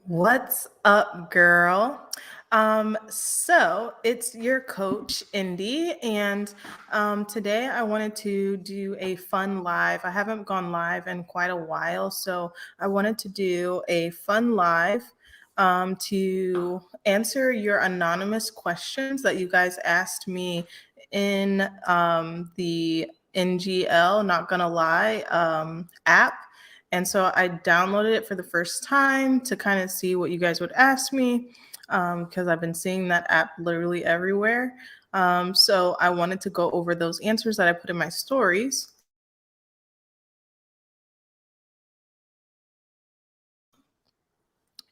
What's up, girl? So it's your coach, Indy, and today I wanted to do a fun live. I haven't gone live in quite a while, so I wanted to do a fun live to answer your anonymous questions that you guys asked me in the NGL, Not Gonna Lie app. And so I downloaded it for the first time to kind of see what you guys would ask me because I've been seeing that app literally everywhere. So I wanted to go over those answers that I put in my stories.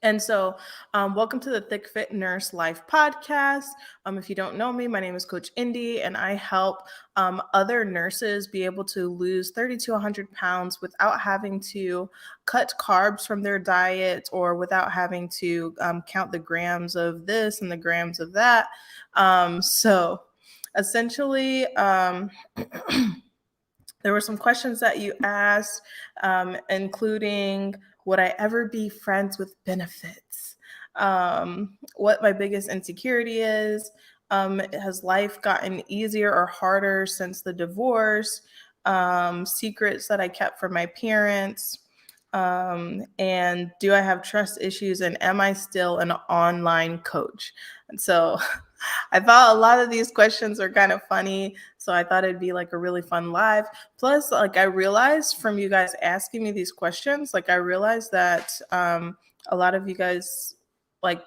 And so, welcome to the Thick Fit Nurse Life podcast. If you don't know me, my name is Coach Indy, and I help other nurses be able to lose 30 to 100 pounds without having to cut carbs from their diet or without having to count the grams of this and the grams of that. So, essentially, there were some questions that you asked, including would I ever be friends with benefits? What my biggest insecurity is. Has life gotten easier or harder since the divorce? Secrets that I kept from my parents. And do I have trust issues? And am I still an online coach? And so I thought a lot of these questions are kind of funny. So I thought it'd be like a really fun live. Plus, like I realized from you guys asking me these questions, like I realized that a lot of you guys like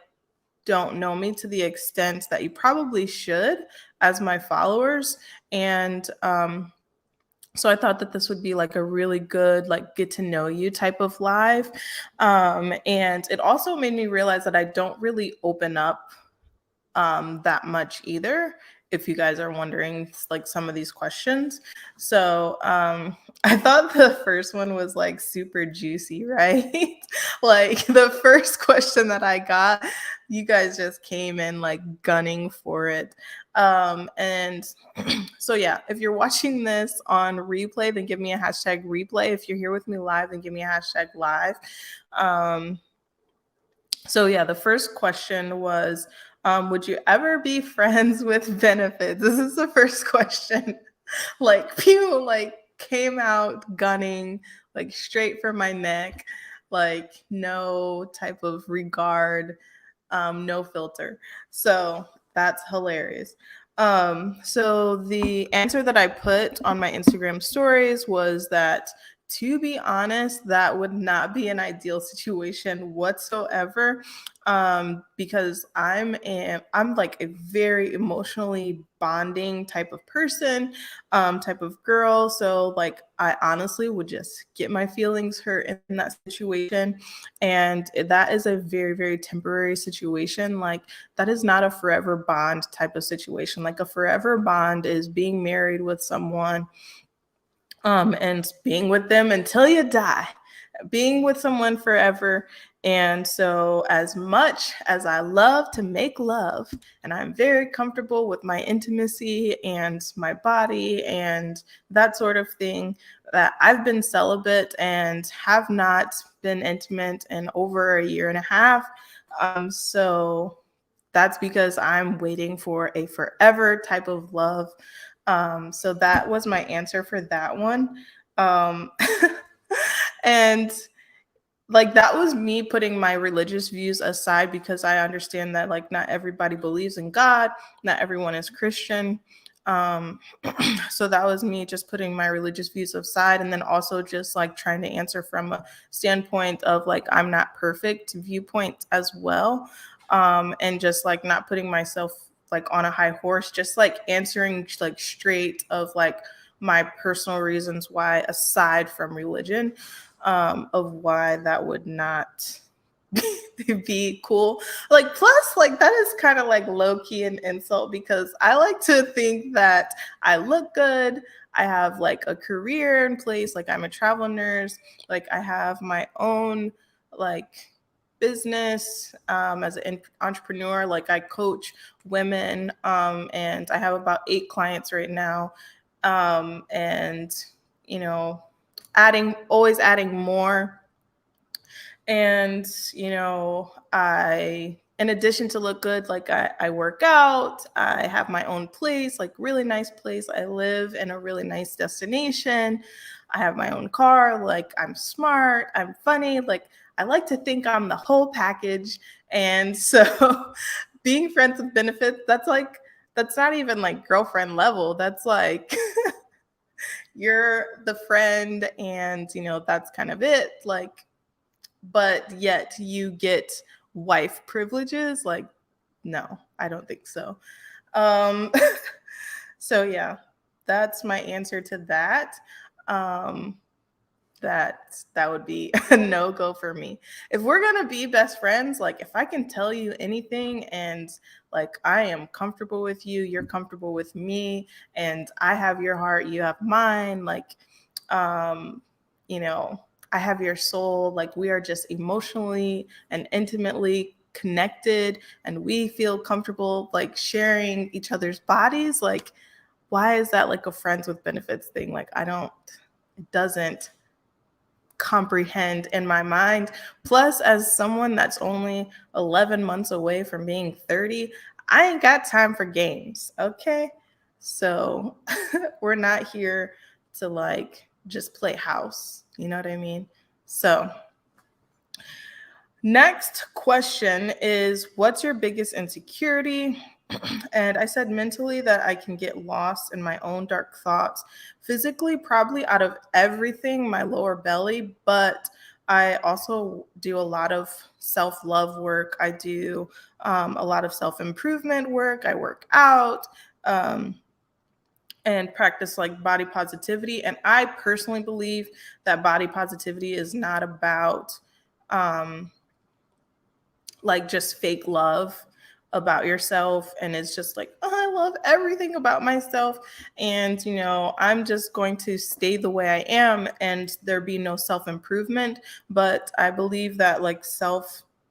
don't know me to the extent that you probably should as my followers. And so I thought that this would be like a really good, like get to know you type of live. And it also made me realize that I don't really open up that much either. If you guys are wondering, like some of these questions. So I thought the first one was like super juicy, right? Like the first question that I got, you guys just came in like gunning for it. And so yeah, if you're watching this on replay, then give me a hashtag replay. If you're here with me live, then give me a hashtag live. Um, so yeah, the first question was, would you ever be friends with benefits? This is the first question. Like people like came out gunning, like straight for my neck, like no type of regard, no filter. So that's hilarious. So the answer that I put on my Instagram stories was that to be honest, that would not be an ideal situation whatsoever. Because I'm like a very emotionally bonding type of person, type of girl. So like I honestly would just get my feelings hurt in that situation. And that is a very, very temporary situation. Like that is not a forever bond type of situation. Like a forever bond is being married with someone and being with them until you die, being with someone forever. And so, as much as I love to make love, and I'm very comfortable with my intimacy and my body and that sort of thing, that I've been celibate and have not been intimate in over a year and a half. So, that's because I'm waiting for a forever type of love. So that was my answer for that one. Um, and like that was me putting my religious views aside because I understand that like not everybody believes in God, not everyone is Christian. Um, so that was me just putting my religious views aside and then also just like trying to answer from a standpoint of like I'm not perfect viewpoint as well. And just like not putting myself like on a high horse, just like answering like straight of like my personal reasons why aside from religion, of why that would not be cool. Like, plus, like, that is kind of like low key an insult because I like to think that I look good. I have like a career in place. Like, I'm a travel nurse. Like, I have my own, like, business as an entrepreneur. Like, I coach women and I have about 8 clients right now. And, you know, always adding more And, in addition to look good, like I work out, I have my own place, like really nice place. I live in a really nice destination. I have my own car. Like I'm smart, I'm funny. Like I like to think I'm the whole package. And so being friends with benefits, that's not even like girlfriend level. That's like you're the friend and that's kind of it. Like but yet you get wife privileges. Like, no, I don't think so. Um, so yeah, that's my answer to that. Um, that would be a no go for me. If we're gonna be best friends, like if I can tell you anything and like I am comfortable with you, you're comfortable with me, and I have your heart, you have mine, like um, you know, I have your soul, like we are just emotionally and intimately connected and we feel comfortable like sharing each other's bodies, like why is that like a friends with benefits thing? Like I don't it doesn't comprehend in my mind. Plus, as someone that's only 11 months away from being 30, I ain't got time for games. Okay. So we're not here to like just play house. You know what I mean? So, next question is what's your biggest insecurity? And I said mentally that I can get lost in my own dark thoughts. Physically, probably out of everything, my lower belly, but I also do a lot of self love work. I do a lot of self improvement work. I work out. And practice like body positivity. And I personally believe that body positivity is not about um, like just fake love about yourself and it's just like oh, I love everything about myself and I'm just going to stay the way I am and there be no self improvement, but I believe that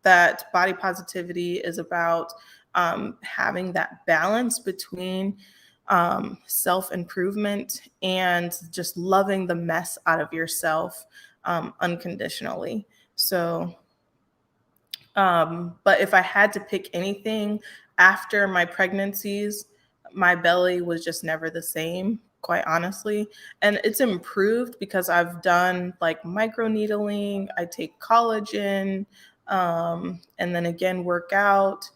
that body positivity is about having that balance between self improvement and just loving the mess out of yourself unconditionally. So but if I had to pick anything after my pregnancies, my belly was just never the same, quite honestly. And it's improved because I've done like microneedling, I take collagen, and then again work out.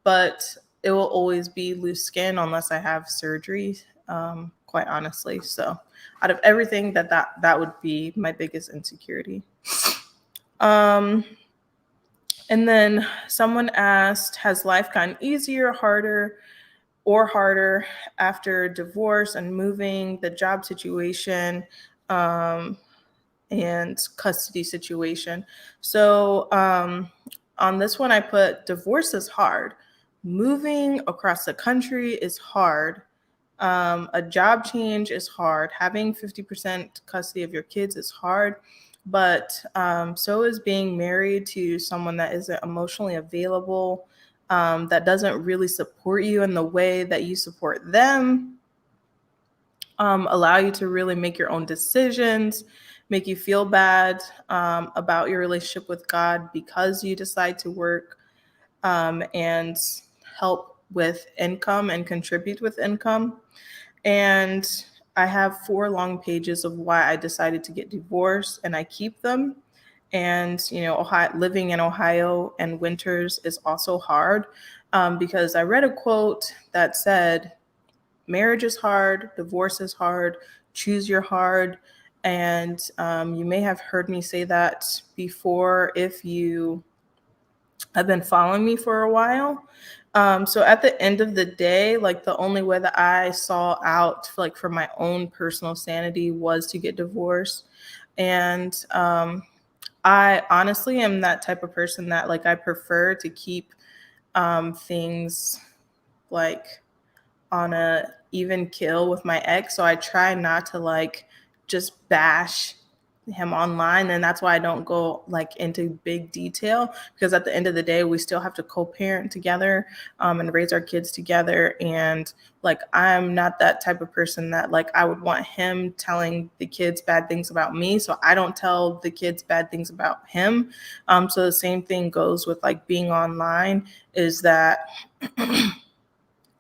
But it will always be loose skin unless I have surgery, quite honestly. So out of everything that would be my biggest insecurity. Um, and then someone asked, has life gotten easier, harder, or harder after divorce and moving, the job situation, um, and custody situation? So on this one, I put divorce is hard. Moving across the country is hard. A job change is hard. Having 50% custody of your kids is hard, but so is being married to someone that isn't emotionally available, that doesn't really support you in the way that you support them, allow you to really make your own decisions, make you feel bad about your relationship with God because you decide to work and help with income and contribute with income. And I have 4 long pages of why I decided to get divorced, and I keep them. And living in Ohio and winters is also hard because I read a quote that said, "Marriage is hard, divorce is hard, choose your hard." And you may have heard me say that before if you have been following me for a while. So at the end of the day, like the only way that I saw out like for my own personal sanity was to get divorced. And I honestly am that type of person that like I prefer to keep things like on a even kill with my ex. So I try not to like just bash him online, and that's why I don't go like into big detail, because at the end of the day we still have to co-parent together, and raise our kids together. And like I'm not that type of person that like I would want him telling the kids bad things about me, so I don't tell the kids bad things about him. So the same thing goes with like being online, is that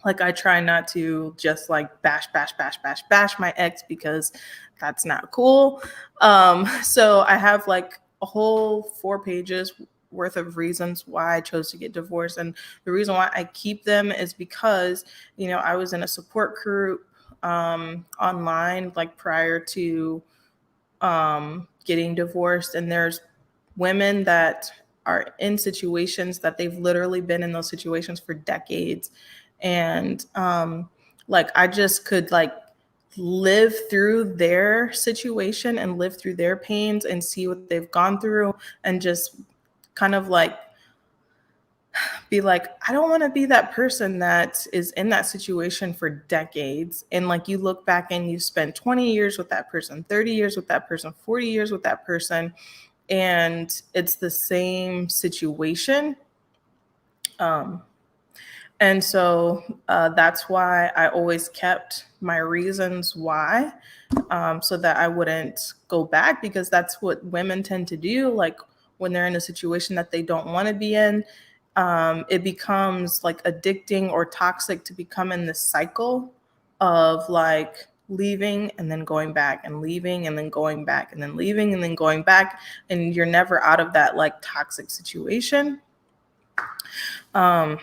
like I try not to just like bash my ex, because that's not cool. So I have like a whole 4 pages worth of reasons why I chose to get divorced. And the reason why I keep them is because, I was in a support group online like prior to getting divorced. And there's women that are in situations that they've literally been in those situations for decades. And like I just could like live through their situation and live through their pains and see what they've gone through, and just kind of like be like, I don't want to be that person that is in that situation for decades. And like you look back and you spend 20 years with that person, 30 years with that person, 40 years with that person, and it's the same situation. Um, and so that's why I always kept my reasons why, so that I wouldn't go back, because that's what women tend to do. Like when they're in a situation that they don't want to be in, it becomes like addicting or toxic to become in this cycle of like leaving and then going back, and leaving and then going back, and then leaving and then going back. And you're never out of that like toxic situation. Um,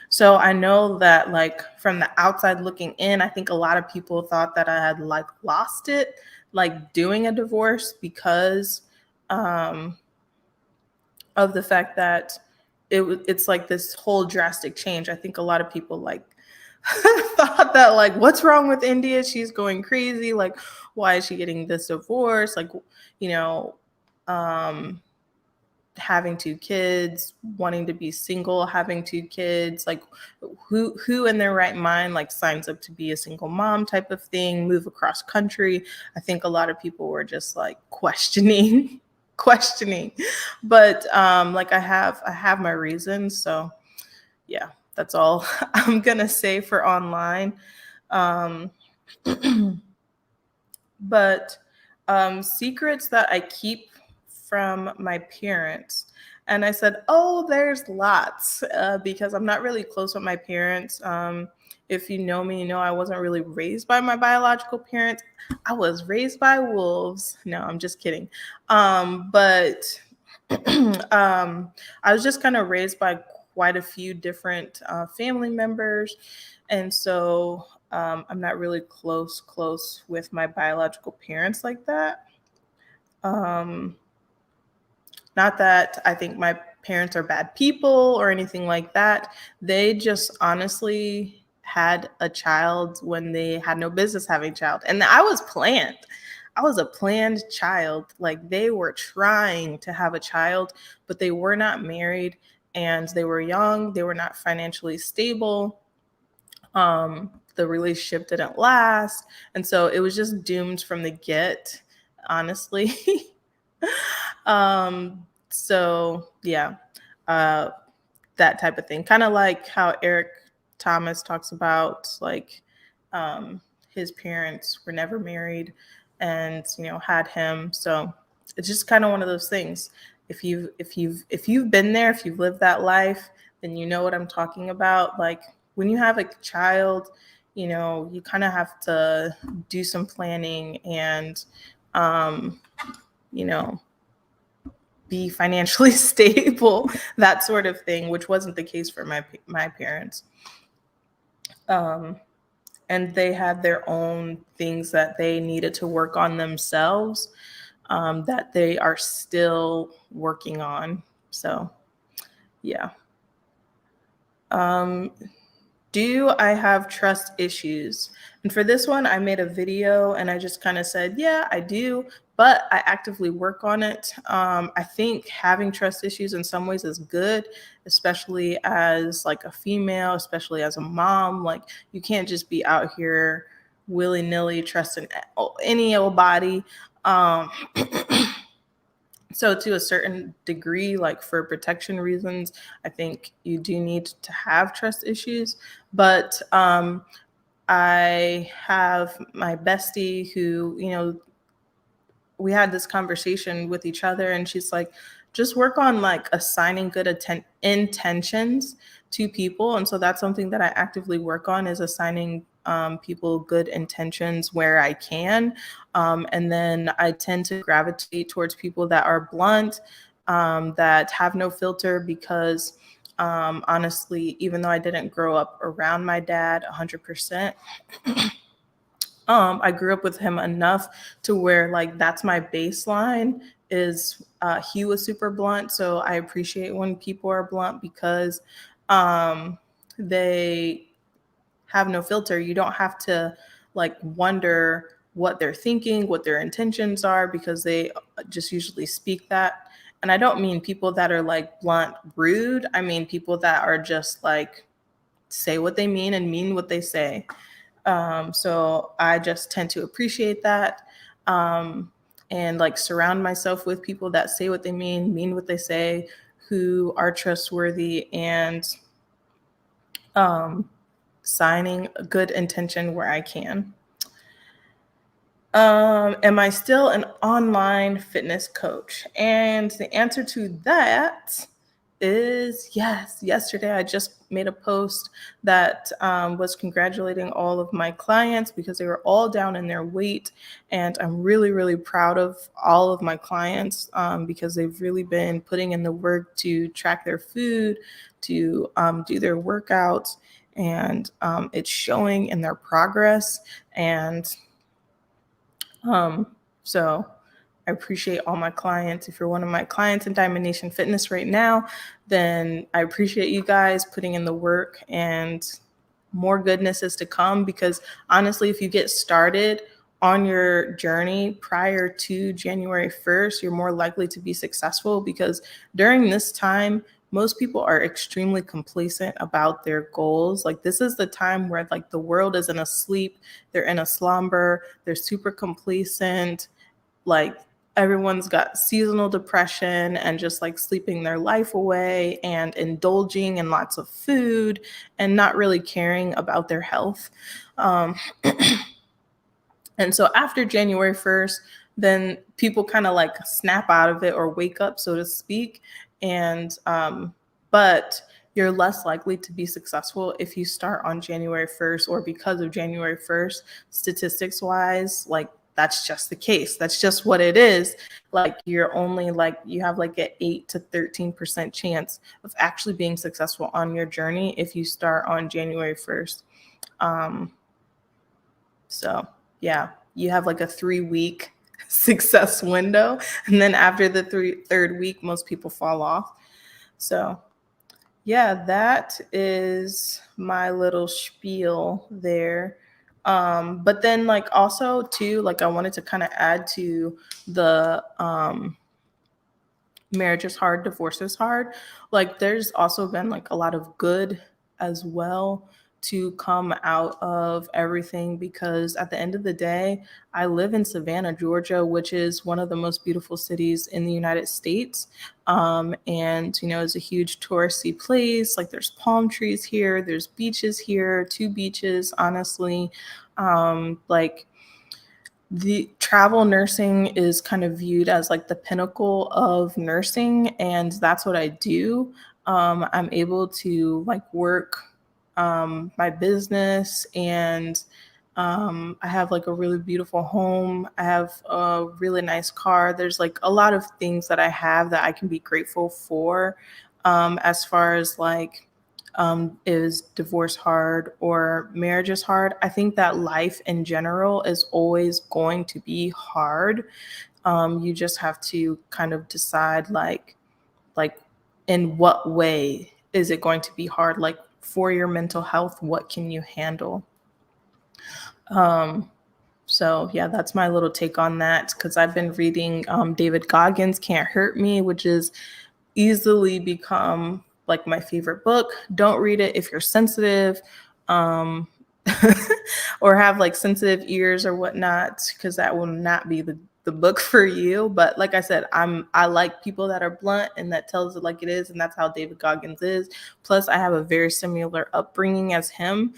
so I know that like from the outside looking in, I think a lot of people thought that I had like lost it, like doing a divorce, because um, of the fact that it's like this whole drastic change. I think a lot of people like thought that like, what's wrong with India? She's going crazy. Like, why is she getting this divorce? Like, you know, um, having 2 kids, wanting to be single, having 2 kids, like who in their right mind like signs up to be a single mom type of thing, move across country. I think a lot of people were just like questioning questioning. But like I have my reasons. So yeah, that's all I'm gonna say for online. Um but secrets that I keep from my parents. And I said, oh, there's lots, because I'm not really close with my parents. If you know me, you know I wasn't really raised by my biological parents. I was raised by wolves. No, I'm just kidding. But I was just kind of raised by quite a few different family members. And so I'm not really close with my biological parents like that. Um, Not that I think my parents are bad people or anything like that. They just honestly had a child when they had no business having a child. And I was planned. I was a planned child. Like they were trying to have a child, but they were not married, and they were young. They were not financially stable. The relationship didn't last. And so it was just doomed from the get, honestly. So yeah, uh, that type of thing. Kind of like how Eric Thomas talks about like his parents were never married, and had him. So it's just kind of one of those things. If you've been there, if you've lived that life, then you know what I'm talking about. Like when you have a child, you kind of have to do some planning and um, you know be financially stable, that sort of thing, which wasn't the case for my parents. Um, and they had their own things that they needed to work on themselves, that they are still working on. So, yeah. Um, Do I have trust issues? And for this one, I made a video and I just kind of said, yeah, I do, but I actively work on it. I think having trust issues in some ways is good, especially as like a female, especially as a mom. Like you can't just be out here willy-nilly trusting any old body. Um, so to a certain degree, like for protection reasons, I think you do need to have trust issues. But I have my bestie who, we had this conversation with each other, and she's like, just work on like assigning good intentions to people. And so that's something that I actively work on, is assigning people good intentions where I can. And then I tend to gravitate towards people that are blunt, that have no filter, because honestly, even though I didn't grow up around my dad 100%, I grew up with him enough to where like that's my baseline, is he was super blunt. So I appreciate when people are blunt, because they have no filter. You don't have to like wonder what they're thinking, what their intentions are, because they just usually speak that. And I don't mean people that are like blunt rude. I mean people that are just like say what they mean and mean what they say. So I just tend to appreciate that, and like surround myself with people that say what they mean what they say, who are trustworthy, and um, signing a good intention where I can. Am I still an online fitness coach? And the answer to that is yes. Yesterday, I just made a post that was congratulating all of my clients because they were all down in their weight. And I'm really, really proud of all of my clients, because they've really been putting in the work to track their food, to do their workouts, and it's showing in their progress. And um, so I appreciate all my clients. If you're one of my clients in Diamond Nation Fitness right now, then I appreciate you guys putting in the work, and more goodness is to come, because honestly, if you get started on your journey prior to January 1st, you're more likely to be successful, because during this time, most people are extremely complacent about their goals. Like this is the time where like the world isn't asleep, they're in a slumber, they're super complacent, like everyone's got seasonal depression and just like sleeping their life away and indulging in lots of food and not really caring about their health. Um, and so after January 1st, then people kind of like snap out of it or wake up, so to speak. And, but you're less likely to be successful if you start on January 1st or because of January 1st, statistics wise. Like that's just the case. That's just what it is. Like you're only like, you have like an 8 to 13% chance of actually being successful on your journey if you start on January 1st. So yeah, you have like a 3-week success window. And then after the third week, most people fall off. So yeah, that is my little spiel there. But then like also too, like I wanted to kind of add to the marriage is hard, divorce is hard. Like there's also been like a lot of good as well to come out of everything, because at the end of the day, I live in Savannah, Georgia, which is one of the most beautiful cities in the United States. And it's a huge touristy place. Like there's palm trees here, there's beaches here, 2 beaches, honestly. Like the travel nursing is kind of viewed as like the pinnacle of nursing, and that's what I do. I'm able to like work my business, and I have like a really beautiful home. I have a really nice car. There's like a lot of things that I have that I can be grateful for, as far as like, is divorce hard or marriage is hard? I think that life in general is always going to be hard. You just have to kind of decide like in what way is it going to be hard? Like for your mental health, what can you handle? So yeah, that's my little take on that, because I've been reading David Goggins' Can't Hurt Me, which is easily become like my favorite book. Don't read it if you're sensitive, um, or have like sensitive ears or whatnot, because that will not be the the book for you. But like I said, I like people that are blunt and that tells it like it is, and that's how David Goggins is. Plus, I have a very similar upbringing as him.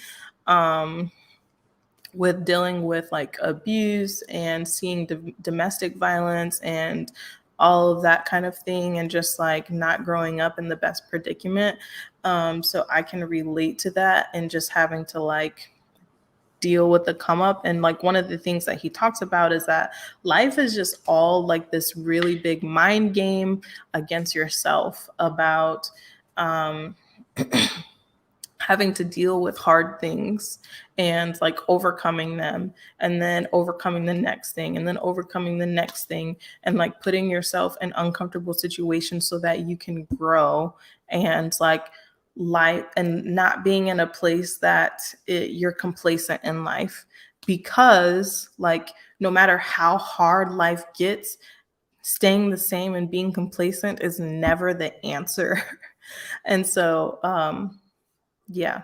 With dealing with like abuse and seeing domestic violence and all of that kind of thing, and just like not growing up in the best predicament. So I can relate to that, and just having to like deal with the come up. And like one of the things that he talks about is that life is just all like this really big mind game against yourself about having to deal with hard things and like overcoming them, and then overcoming the next thing, and then overcoming the next thing, and like putting yourself in uncomfortable situations so that you can grow, and like life, and not being in a place that you're complacent in life, because like no matter how hard life gets, staying the same and being complacent is never the answer. And so yeah,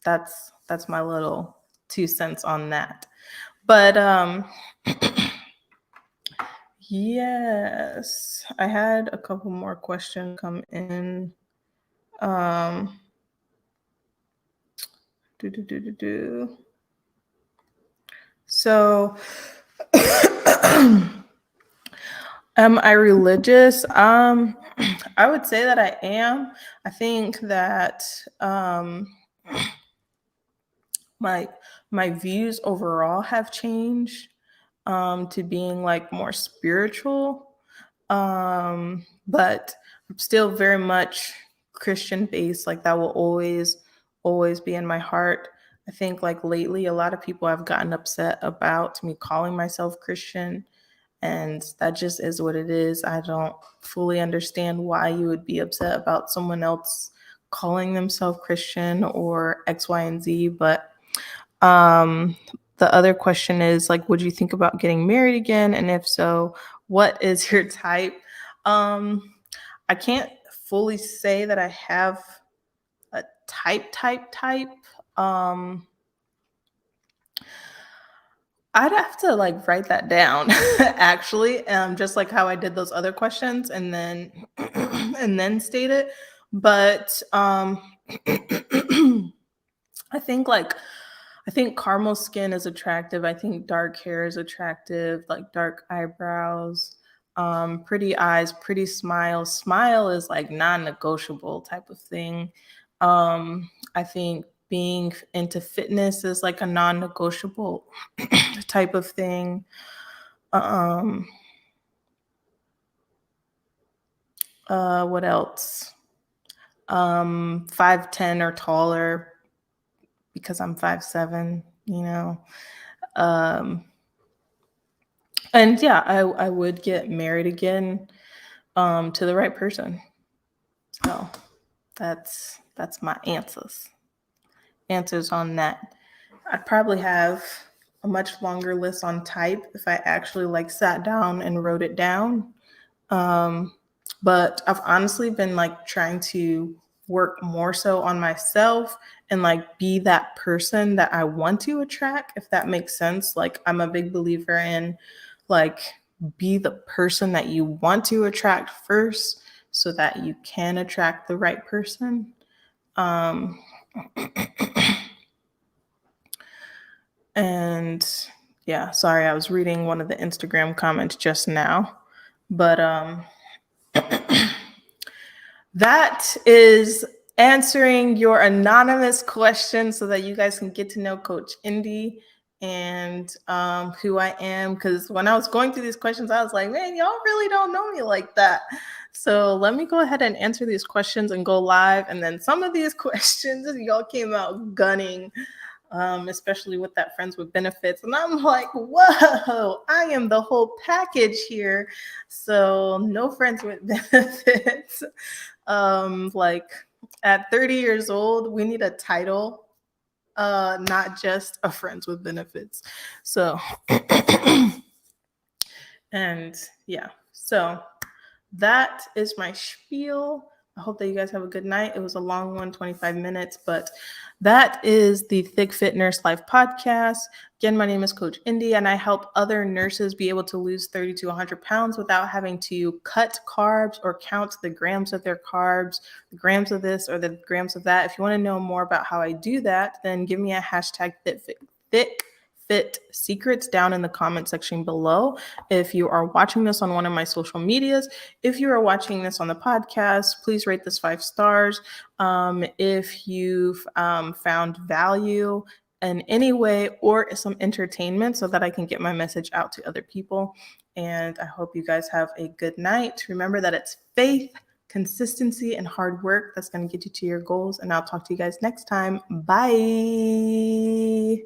that's my little 2 cents on that. But yes, I had a couple more questions come in. So am I religious? I would say that I am. I think that my views overall have changed to being like more spiritual. But I'm still very much Christian based. Like that will always be in my heart. I think like lately a lot of people have gotten upset about me calling myself Christian, and that just is what it is. I don't fully understand why you would be upset about someone else calling themselves Christian or X, Y, and Z. But the other question is like, would you think about getting married again? And if so, what is your type? I can't fully say that I have a type. I'd have to like write that down actually, just like how I did those other questions, and then and then state it. But I think caramel skin is attractive. I think dark hair is attractive, like dark eyebrows, pretty eyes, pretty smile. Smile is like non-negotiable type of thing. I think being into fitness is like a non-negotiable type of thing. What else? 5'10" or taller, because I'm 5'7", you know. And yeah, I would get married again to the right person. So that's my answers on that. I'd probably have a much longer list on type if I actually like sat down and wrote it down. But I've honestly been like trying to work more so on myself and like be that person that I want to attract, if that makes sense. Like I'm a big believer in like be the person that you want to attract first so that you can attract the right person. And yeah, sorry, I was reading one of the Instagram comments just now. But that is answering your anonymous question so that you guys can get to know Coach Indy and who I am. Because when I was going through these questions, I was like, man, y'all really don't know me like that. So let me go ahead and answer these questions and go live. And then some of these questions, y'all came out gunning, especially with that friends with benefits. And I'm like, whoa, I am the whole package here. So no friends with benefits. Like at 30 years old, we need a title, not just a friends with benefits. So, and yeah, so that is my spiel. I hope that you guys have a good night. It was a long one, 25 minutes, but that is the Thick Fit Nurse Life podcast. Again, my name is Coach Indy, and I help other nurses be able to lose 30 to 100 pounds without having to cut carbs or count the grams of their carbs, the grams of this or the grams of that. If you want to know more about how I do that, then give me a hashtag thick fit secrets down in the comment section below. If you are watching this on one of my social medias, if you are watching this on the podcast, please rate this 5 stars. If you've found value in any way or some entertainment so that I can get my message out to other people. And I hope you guys have a good night. Remember that it's faith, consistency, and hard work that's going to get you to your goals. And I'll talk to you guys next time. Bye.